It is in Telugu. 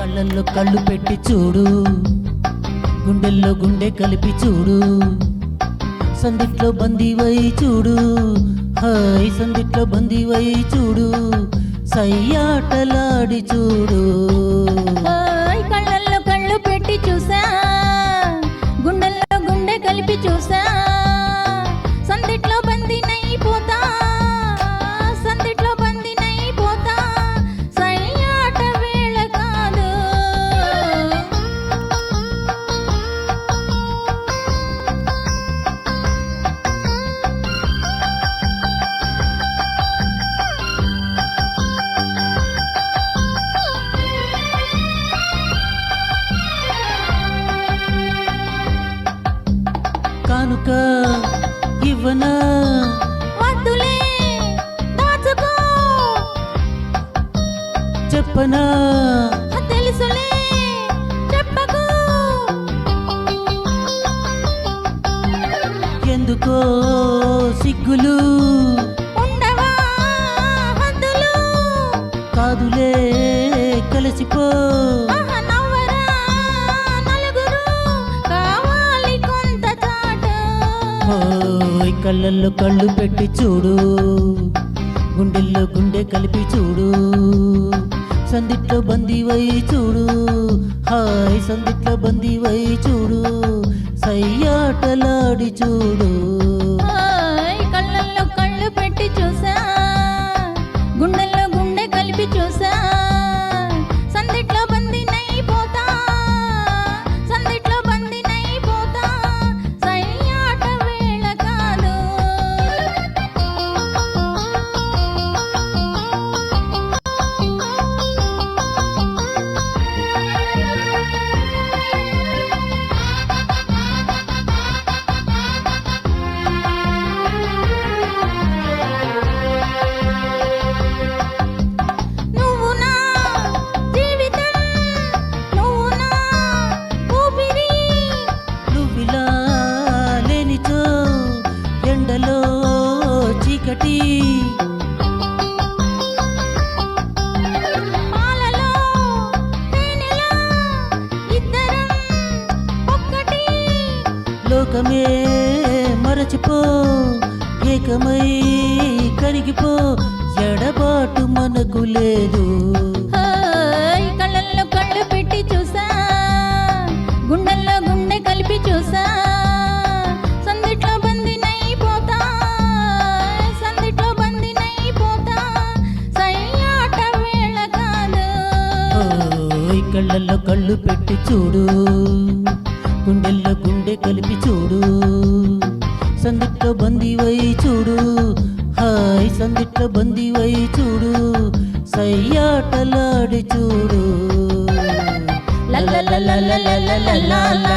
కళ్ళల్లో కళ్ళు పెట్టి చూడు, గుండెల్లో గుండె కలిపి చూడు, సందిట్లో బందీవై చూడు, హాయ్ సందిట్లో బందీవై చూడు, సయ్యాటలాడి చూడు. కళ్ళల్లో కళ్ళు పెట్టి చూసా, గుండెల్లో గుండె కలిపి చూసా, సందిట్లో బందీనైపోతా, సందిట్లో బందీనైపోతా, సయ్యాట వేళ కాదు. కానుక ఇవ్వనా వద్దులే దాచుకో, చెప్పనా తెలుసులే చెప్పకు, ఎందుకో సిగ్గులు ఉండవా హద్దులు, కాదులే కలిసిపో. నవ్వరా నలుగురు, కావాలి కొంత చాటు. ఓయ్ కళ్ళల్లో కళ్ళు పెట్టి చూడు, గుండెల్లో గుండె కలిపి చూడు, సందిట్లో బందీవై చూడు, హాయ్ సందిట్లో బందీవై చూడు, సయ్యాటలాడి చూడు. కళ్ళల్లో కళ్ళు పెట్టి చూసా, గుండెల్లో గుండె కలిపి చూసా, సందిట్లో బందీనైపోతా, సందిట్లో బందీనైపోతా, సయ్యాట వేళ కాదు. నువ్వు నా జీవితం, నువ్వు నా ఊపిరి, నువ్విలా లేనిచో ఎండలో చీకటి, పాలలో తేనెలా ఇద్దరం ఒక్కటి. లోకమే మరచిపో, ఏకమై కరిగిపో, ఎడబాటు మనకు లేదు. కళ్ళల్లో కళ్ళు పెట్టి చూసా, గుండెల్లో గుండె కలిపి చూసా, సందిట్లో బందీనైపోతా, సందిట్లో బందీనైపోతా, సయ్యాట వేళ కాదు. ఓయ్ కళ్ళల్లో కళ్ళు పెట్టి చూడు, గుండెల్లో గుండె కలిపి చూడు, సందిట్లో బందీవై చూడు, హాయ్ సందిట్లో బందీవై చూడు, సయ్యాటలాడి చూడు. ల ల ల ల ల ల ల ల ల.